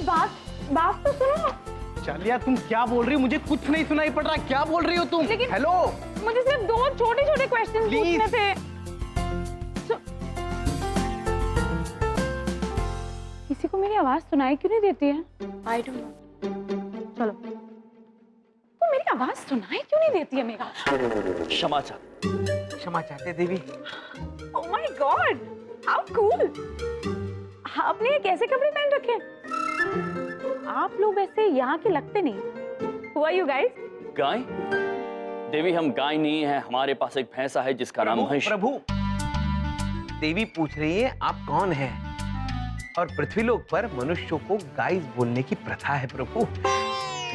मेरी बात बात तो सुनो। चालिया तुम क्या बोल रही हो? मुझे कुछ नहीं सुनाई पड़ रहा। क्या बोल रही हो तुम? लेकिन हेलो, मुझे सिर्फ 2 छोटे-छोटे क्वेश्चन पूछने थे। किसी को मेरी आवाज सुनाई क्यों नहीं देती है? I don't know. चलो, वो मेरी आवाज सुनाई क्यों नहीं देती है मेरा? क्षमा चाहते देवी। Oh my God, how cool. आपने ये कैसे कपड़े पहन रखे हैं? आप लोग वैसे यहाँ के लगते नहीं। Who are you guys? गाय? देवी हम गाय नहीं है, हमारे पास एक भैंसा है जिसका नाम है प्रभु। देवी पूछ रही है आप कौन हैं? और पृथ्वीलोक पर मनुष्यों को गाइस बोलने की प्रथा है प्रभु।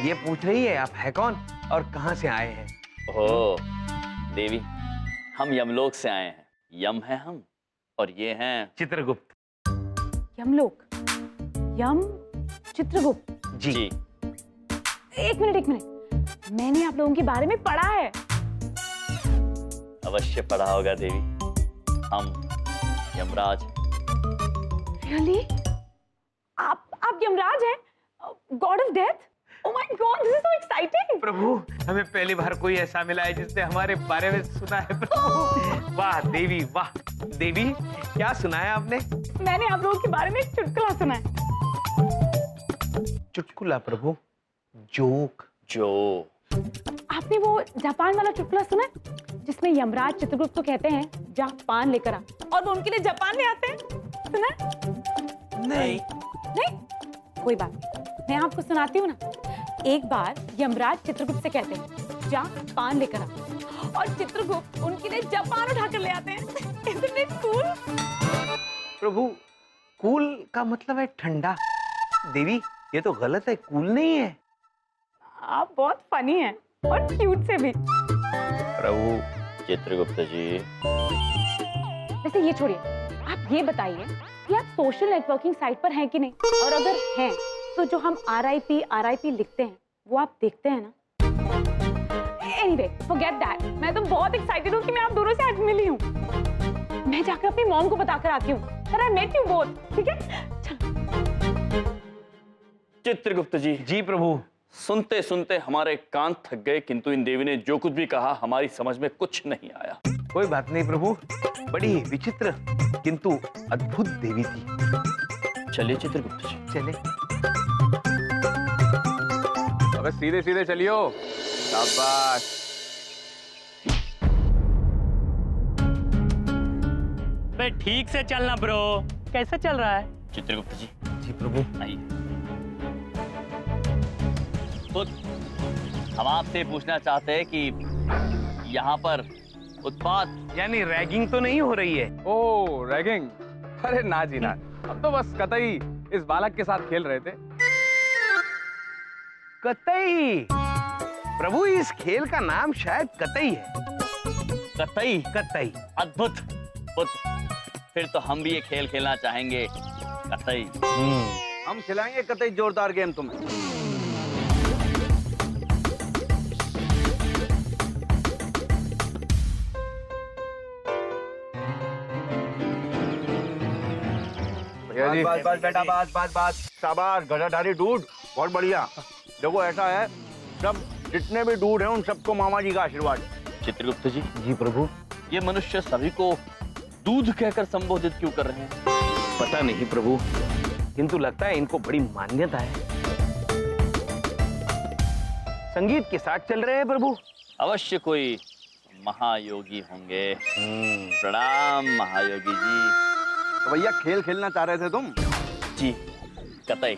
ये पूछ रही है आप है कौन और कहां से आए हैं? ओह देवी, हम यमलोक से आए हैं। यम है हम और ये हैं चित्रगुप्त यमलोक। यम चित्रगुप्त जी। एक मिनट, मैंने आप लोगों के बारे में पढ़ा है। अवश्य पढ़ा होगा देवी। हम यमराज। रियली? आप यमराज हैं? God of death? Oh my God, this is so exciting. प्रभु, हमें पहली बार कोई ऐसा मिला है जिसने हमारे बारे में सुना है प्रभु। वाह देवी वाह। देवी क्या सुनाया आपने? मैंने आप लोगों के बारे में एक चुटकुला सुना है। चुटकुला प्रभु? जोक? जो आपने वो जापान वाला चुटकुला सुना है जिसमें यमराज चित्रगुप्त को कहते हैं जा पान लेकर आ, और वो उनके लिए जापान में आते हैं? सुना है? नहीं। कोई बात नहीं, मैं आपको सुनाती हूँ ना। एक बार यमराज चित्रगुप्त से कहते हैं जा पान लेकर आ, और चित्रगुप्त उनके लिए जापान उठाकर ले आते हैं। Isn't it cool? Prabhu, cool का मतलब है ठंडा। देवी ये तो गलत है, कूल नहीं है। आप बहुत फनी हैं और क्यूट से भी। प्रभु चित्रगुप्त जी। वैसे ये छोड़िए, आप ये बताइए कि आप सोशल नेटवर्किंग साइट पर हैं कि नहीं, और अगर हैं तो जो हम RIP लिखते हैं वो आप देखते हैं ना? Anyway, forget that. मैं तो बहुत एक्साइटेड हूँ कि मैं आप दोनों से आज मिली हूँ। मैं जाकर अपनी मॉम को बताकर आती हूँ that I met you both, ठीक है? चलो। चित्रगुप्त जी। जी प्रभु। सुनते सुनते हमारे कान थक गए, किंतु इन देवी ने जो कुछ भी कहा हमारी समझ में कुछ नहीं आया। कोई बात नहीं प्रभु, बड़ी विचित्र किंतु अद्भुत देवी थी। चलिए चित्रगुप्त जी। चले। अबे सीधे सीधे चलियो। शाबाश। बे ठीक से चलना ब्रो। कैसे चल रहा है? चित्रगुप्त जी। जी प्रभु। आइए। तो हम आपसे पूछना चाहते हैं कि यहाँ पर उत्पात यानी रैगिंग तो नहीं हो रही है? ओ रैगिंग? अरे ना जी ना, अब तो बस कतई इस बालक के साथ खेल रहे थे। कतई? प्रभु इस खेल का नाम शायद कतई है। कतई? कतई। अद्भुत। फिर तो हम भी ये खेल खेलना चाहेंगे, कतई। हम खिलाएंगे कतई जोरदार गेम तुम्हें। बस बस बेटा, बस शाबाश गजाधारी डूड, बहुत बढ़िया। देखो ऐसा है, सब जितने भी डूड हैं उन सबको मामा जी का आशीर्वाद है। चित्रगुप्त जी। जी प्रभु। ये मनुष्य सभी को दूध कहकर संबोधित क्यों कर रहे हैं? पता नहीं प्रभु, किंतु लगता है इनको बड़ी मान्यता है। संगीत के साथ चल रहे हैं प्रभु। अवश्य कोई महायोगी होंगे। प्रणाम महायोगी जी। तो भैया खेल खेलना चाह रहे थे तुम? जी कतई।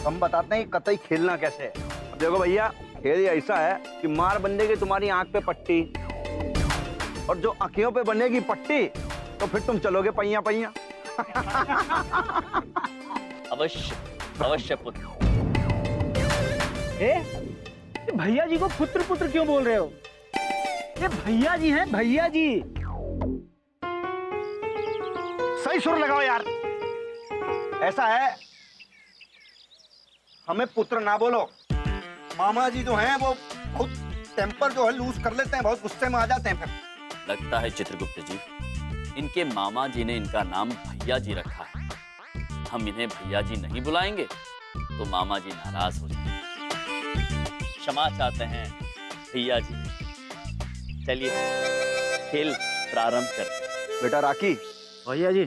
हम बताते हैं कतई खेलना कैसे है। अब देखो भैया, खेल ऐसा है कि मार बंदेगी तुम्हारी आंख पे पट्टी, और जो आंखों पे बनेगी पट्टी तो फिर तुम चलोगे पैया पैया। अवश्य अवश्य पुत्र। भैया जी को पुत्र पुत्र क्यों बोल रहे हो? ये भैया जी हैं, भैया जी। सही सुर लगाओ यार। ऐसा है, हमें पुत्र ना बोलो। मामा जी जो हैं वो बहुत टेम्पर जो है लूज कर लेते हैं, बहुत गुस्से में आ जाते हैं। फिर लगता है चित्रगुप्त जी, इनके मामा जी ने इनका नाम भैया जी रखा है। हम इन्हें भैया जी नहीं बुलाएंगे तो मामा जी नाराज हो जाएंगे। क्षमा चाहते हैं भैया जी। चलिए खेल प्रारंभ करते हैं। बेटा राखी, भैया जी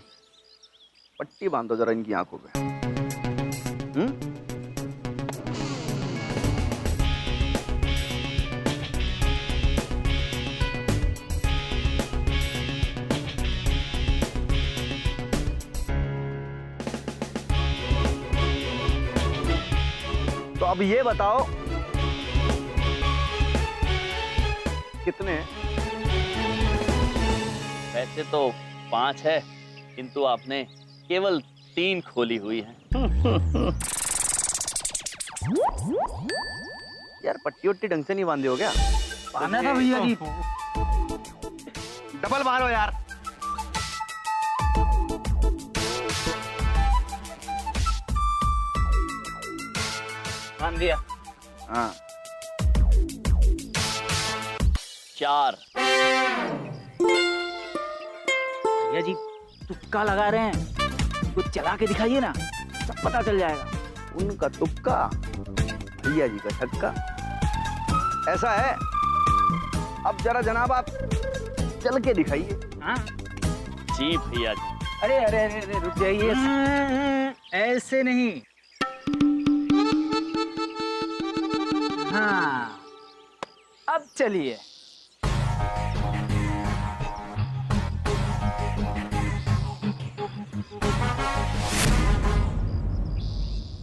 पट्टी बांधो जरा इनकी आंखों पे। तो अब ये बताओ कितने? वैसे तो 5 है, किंतु आपने केवल 3 खोली हुई है। यार पट्टी वट्टी ढंग से नहीं बांधे हो क्या? आना था भैया जी। डबल मारो यार। बांध दिया। हाँ 4। भैया जी तुक्का लगा रहे हैं, कुछ चला के दिखाइए ना, सब पता चल जाएगा। उनका तुक्का, भैया जी का छक्का। ऐसा है, अब जरा जनाब आप चल के दिखाइए। हाँ? जी भैया जी। अरे अरे अरे अरे रुक जाइए, ऐसे नहीं। हाँ अब चलिए।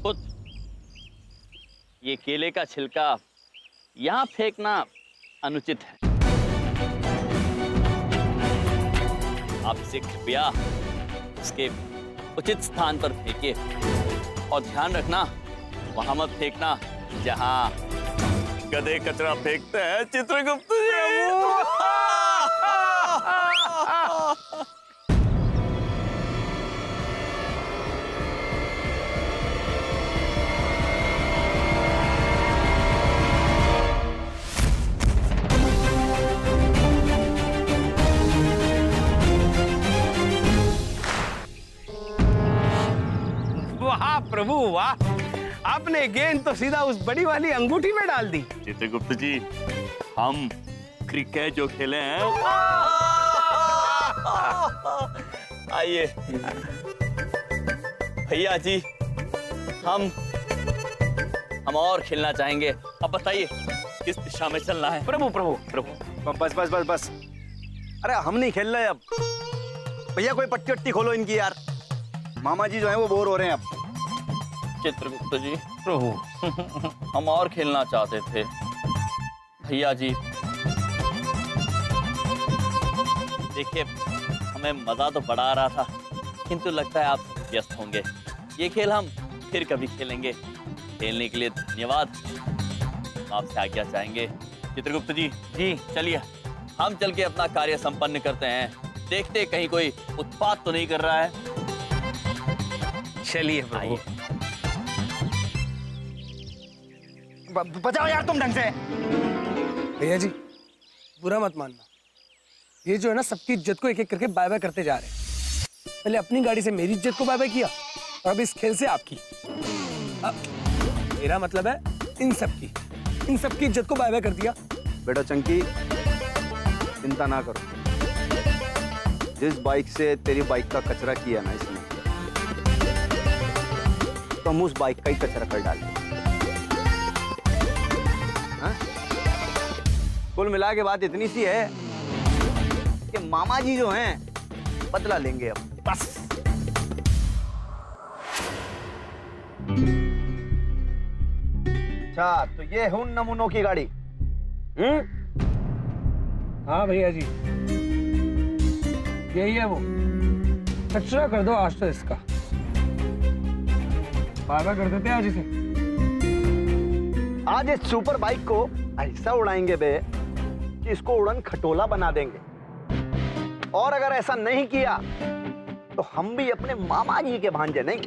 खुद ये केले का छिलका यहाँ फेंकना अनुचित है। आप इसे कृपया उसके उचित स्थान पर फेंकिए और ध्यान रखना वहां मत फेंकना जहां गधे कचरा फेंकते हैं चित्रगुप्त जी। वाह प्रभु वाह, आपने गेंद तो सीधा उस बड़ी वाली अंगूठी में डाल दी। चित्रगुप्त जी, हम क्रिकेट जो खेले हैं, आइए भैया जी, हम और खेलना चाहेंगे। अब बताइए किस दिशा में चलना है। प्रभु प्रभु प्रभु बस बस बस बस। अरे हम नहीं खेल रहे अब। भैया कोई पट्टी वट्टी खोलो इनकी यार। मामा जी जो है वो बोर हो रहे हैं अब। चित्रगुप्त जी, प्रभु हम और खेलना चाहते थे। भैया जी देखिए, हमें मजा तो बड़ा आ रहा था, किंतु लगता है आप व्यस्त होंगे। ये खेल हम फिर कभी खेलेंगे। खेलने के लिए धन्यवाद। आपसे आज्ञा चाहेंगे। चित्रगुप्त जी, चलिए हम चल के अपना कार्य संपन्न करते हैं। देखते कहीं कोई उत्पात तो नहीं कर रहा है। चलिए प्रभु। बचाओ यार तुम ढंग से। भैया जी बुरा मत मानना, ये जो है ना सबकी इज्जत को एक एक करके बाय बाय करते जा रहे हैं। पहले अपनी गाड़ी से मेरी इज्जत को बाय बाय किया और अब इस खेल से आपकी। मेरा मतलब है इन सबकी इज्जत को बाय बाय कर दिया। बेटा चंकी, चिंता ना करो। जिस बाइक से तेरी बाइक का कचरा किया ना इसने, तो हम उस बाइक का ही कचरा कर डालेंगे। कुल मिला के बात इतनी सी है कि मामा जी जो हैं बदला लेंगे अब, बस। अच्छा, तो ये है उन नमूनों की गाड़ी। हाँ भैया जी, यही है वो। कचरा कर दो आज तो इसका। बाय बाय कर देते हैं आज इसे। आज इस सुपर बाइक को ऐसा उड़ाएंगे बे कि इसको उड़न खटोला बना देंगे। और अगर ऐसा नहीं किया तो हम भी अपने मामा जी के भांजे नहीं।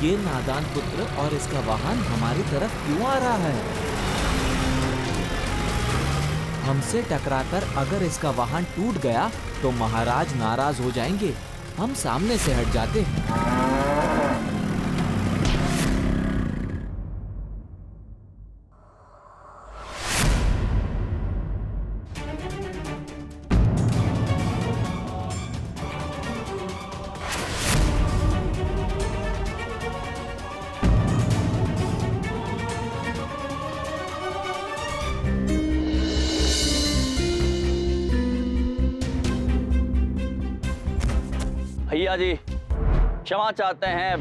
ये नादान पुत्र और इसका वाहन हमारी तरफ क्यों आ रहा है? हमसे टकराकर अगर इसका वाहन टूट गया तो महाराज नाराज हो जाएंगे। हम सामने से हट जाते हैं। भैया जी क्षमा चाहते हैं,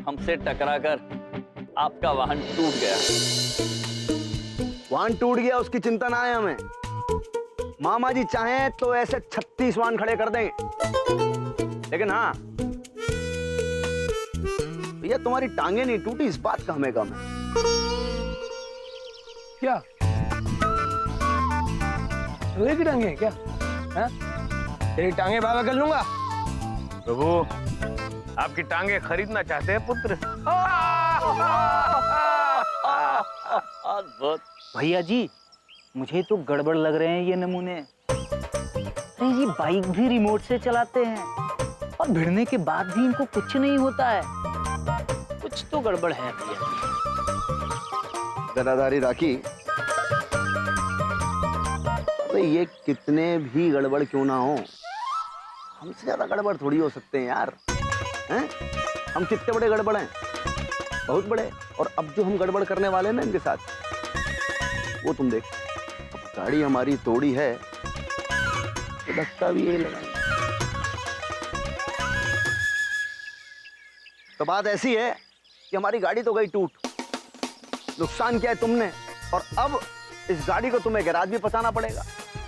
हमसे टकराकर आपका वाहन टूट गया। वाहन टूट गया उसकी चिंता ना है हमें। मामा जी चाहें तो ऐसे 36 वाहन खड़े कर देंगे, लेकिन हाँ भैया तुम्हारी टांगे नहीं टूटी इस बात का हमें गम है। क्या लोहे की टांगे हैं क्या? हाँ? तेरी टांगे बाबा कर लूंगा। प्रभु आपकी टांगे खरीदना चाहते हैं पुत्र। अद्भुत। भैया जी मुझे तो गड़बड़ लग रहे हैं ये नमूने। अरे ये बाइक भी रिमोट से चलाते हैं और भिड़ने के बाद भी इनको कुछ नहीं होता है। कुछ तो गड़बड़ है भैया जी। गदाधारी राखी, अरे ये कितने भी गड़बड़ क्यों ना हो, हमसे ज्यादा गड़बड़ थोड़ी हो सकते हैं यार। हैं? हम कितने बड़े गड़बड़ हैं, बहुत बड़े। और अब जो हम गड़बड़ करने वाले हैं ना इनके साथ, वो तुम देख। अब गाड़ी हमारी तोड़ी है तो धक्का भी यही लगाएंगे। तो बात ऐसी है कि हमारी गाड़ी तो गई टूट, नुकसान किया है तुमने, और अब इस गाड़ी को तुम्हें गैराज भी पहुंचाना पड़ेगा।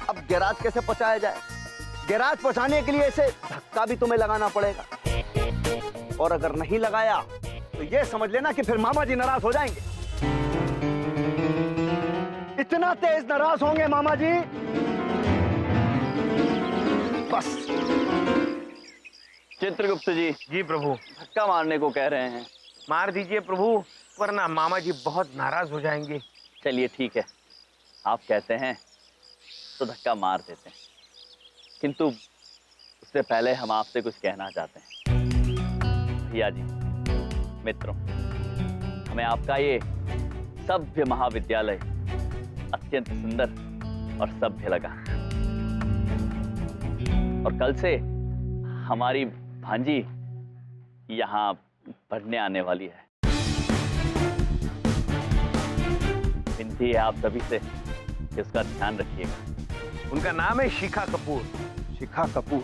अब गैराज कैसे पहुंचाया जाए? गैराज पहुंचाने के लिए इसे धक्का भी तुम्हें लगाना पड़ेगा, और अगर नहीं लगाया तो ये समझ लेना कि फिर मामा जी नाराज हो जाएंगे। इतना तेज नाराज होंगे मामा जी, बस। चित्रगुप्त जी जी प्रभु। धक्का मारने को कह रहे हैं। मार दीजिए प्रभु, वरना मामा जी बहुत नाराज हो जाएंगे। चलिए ठीक है, आप कहते हैं तो धक्का मार देते हैं, किंतु उससे पहले हम आपसे कुछ कहना चाहते हैं। भैया जी, मित्रों, हमें आपका ये सभ्य महाविद्यालय अत्यंत सुंदर और सभ्य लगा, और कल से हमारी भांजी यहाँ पढ़ने आने वाली है। विनती है आप सभी से कि उसका ध्यान रखिएगा। उनका नाम है शिखा कपूर। शिखा कपूर,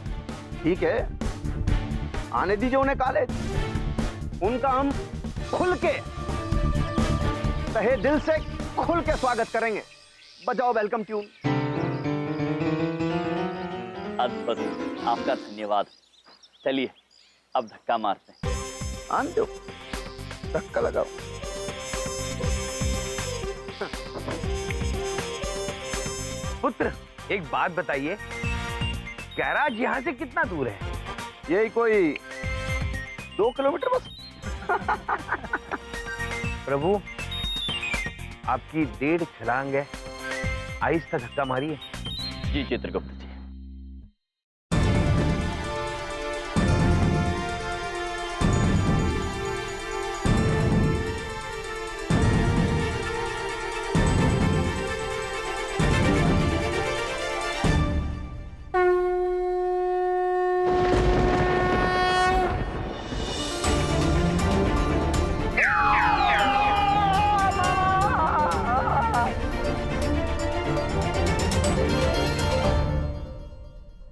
ठीक है, आने दीजिए उन्हें कॉलेज। उनका हम खुल के, तहे दिल से खुल के स्वागत करेंगे। बजाओ वेलकम ट्यून। अद्भुत, आपका धन्यवाद। चलिए अब धक्का मारते हैं। आन दो, धक्का लगाओ। पुत्र एक बात बताइए, गैराज यहाँ से कितना दूर है? यही कोई 2 किलोमीटर बस। प्रभु आपकी 1.5 छलांग है, आहिस्ता धक्का मारिए। जी चित्रगुप्त जी।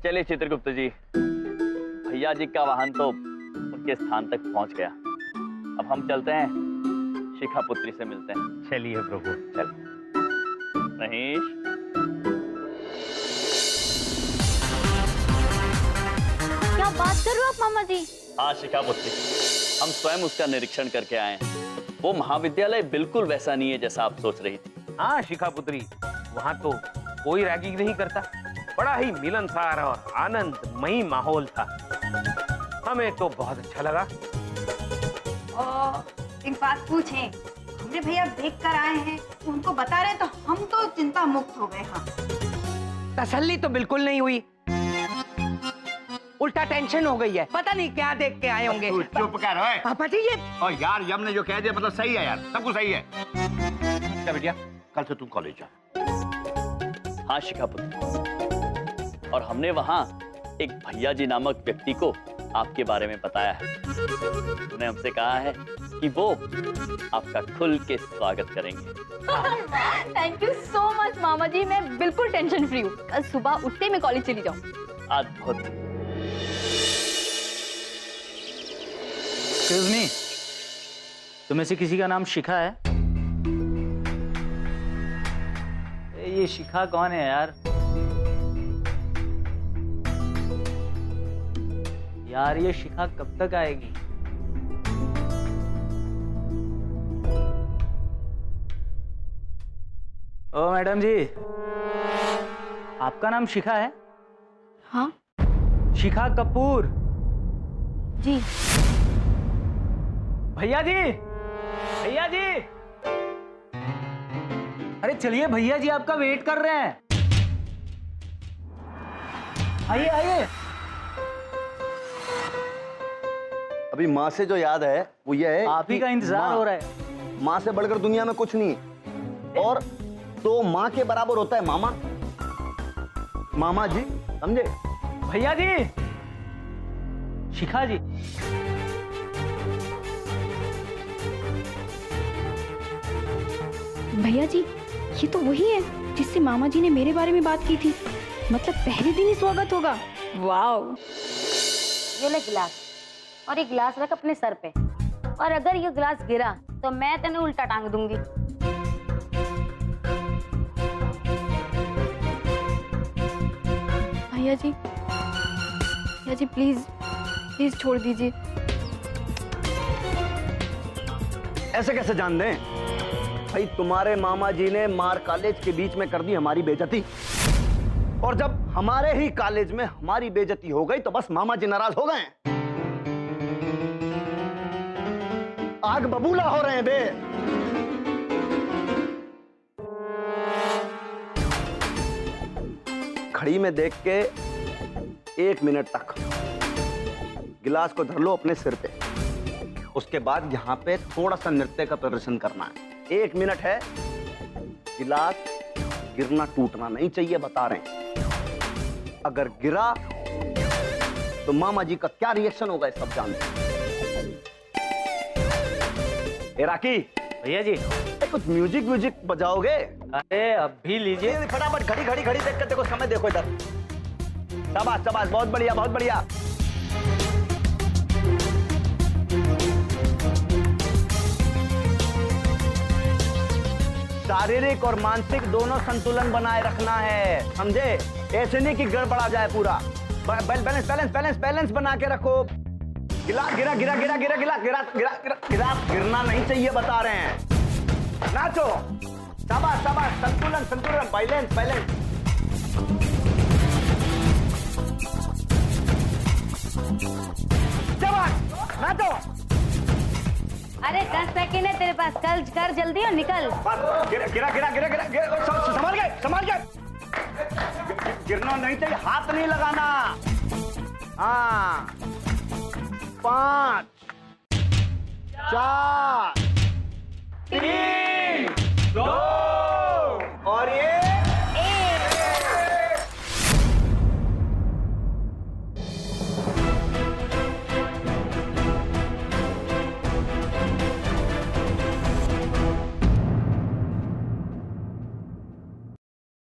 चलिए चित्रगुप्त जी, भैया जी का वाहन तो उनके स्थान तक पहुंच गया। अब हम चलते हैं, शिखा पुत्री से मिलते हैं। चलिए प्रभु। चल महेश। क्या बात कर रहे हो आप मामा जी? हाँ शिखा पुत्री, हम स्वयं उसका निरीक्षण करके आए हैं। वो महाविद्यालय बिल्कुल वैसा नहीं है जैसा आप सोच रही थी। हाँ शिखा पुत्री, वहाँ तो कोई रैगिंग नहीं करता, बड़ा ही मिलनसार और आनंदमयी माहौल था। हमें तो बहुत अच्छा लगा। एक बात पूछें, हमने सूर्य भैया देख कर आए हैं, उनको बता रहे तो हम तो चिंता मुक्त हो गए। हाँ, तसल्ली तो बिल्कुल नहीं हुई, उल्टा टेंशन हो गई है। पता नहीं क्या देख के आए होंगे। तू चुप कर ओए। पापा जी ये और यार यम ने जो कह दिया मतलब सही है यार, सब कुछ सही है। क्या बेटिया, कल से तुम कॉलेज जा। हाँ शिखा पुत्र, और हमने वहाँ एक भैया जी नामक व्यक्ति को आपके बारे में बताया है। उन्होंने हमसे कहा है कि वो आपका खुल के स्वागत करेंगे। थैंक यू सो मच मामा जी, मैं बिल्कुल टेंशन फ्री हूँ। कल सुबह उठते मैं कॉलेज चली जाऊँ। अद्भुत। एक्सक्यूज मी, तुम्हें से किसी का नाम शिखा है? ये शिखा कौन है यार? यार ये शिखा कब तक आएगी? ओ मैडम जी, आपका नाम शिखा है? हाँ शिखा कपूर। जी। भैया जी, भैया जी, अरे चलिए, भैया जी आपका वेट कर रहे हैं। आइए आइए। अभी माँ से जो याद है वो ये है, आप ही का इंतजार हो रहा है। माँ से बढ़कर दुनिया में कुछ नहीं, और तो माँ के बराबर होता है मामा। मामा जी, समझे? भैया जी, शिखा जी, भैया जी, ये तो वही है जिससे मामा जी ने मेरे बारे में बात की थी। मतलब पहले दिन ही स्वागत होगा। वाओ। ये ले गिलास, और ये गिलास रख अपने सर पे, और अगर ये गिलास गिरा तो मैं तेने उल्टा टांग दूंगी। भैया जी प्लीज प्लीज छोड़ दीजिए। ऐसे कैसे जान दें भाई? तुम्हारे मामा जी ने मार कॉलेज के बीच में कर दी हमारी बेइज्जती, और जब हमारे ही कॉलेज में हमारी बेइज्जती हो गई तो बस मामा जी नाराज हो गए। आग बबूला हो रहे हैं बे। घड़ी में देख के 1 मिनट तक गिलास को धर लो अपने सिर पे, उसके बाद यहाँ पे थोड़ा सा नृत्य का प्रदर्शन करना है। 1 मिनट है, गिलास गिरना टूटना नहीं चाहिए, बता रहे हैं। अगर गिरा तो मामा जी का क्या रिएक्शन होगा सब जानते हैं। ए राकी, भैया जी, कुछ म्यूजिक बजाओगे? अरे अभी लीजिए। फटाफट घड़ी घड़ी घड़ी देख कर देखो, समय देखो इधर। शाबाश शाबाश, बहुत बढ़िया बहुत बढ़िया। शारीरिक और मानसिक दोनों संतुलन बनाए रखना है, समझे? ऐसे नहीं कि गड़बड़ा जाए पूरा। बैलेंस बैलेंस बैलेंस बैलेंस बना के रखो। गिलास गिरा गिरा गिरा गिरा गिरा गिरा गिरा गिलास गिरना नहीं चाहिए, बता रहे हैं। नाचो, शाबाश शाबाश, संतुलन संतुलन, बैलेंस बैलेंस। शाबाश, नाचो। अरे 10 सेकंड है तेरे पास, कल कर जल्दी और निकल। गिरा गिरा गिरा गिरा गिरा, संभाल गए संभाल गए। गिरना नहीं चाहिए, हाथ नहीं लगाना। हाँ, 5 4 3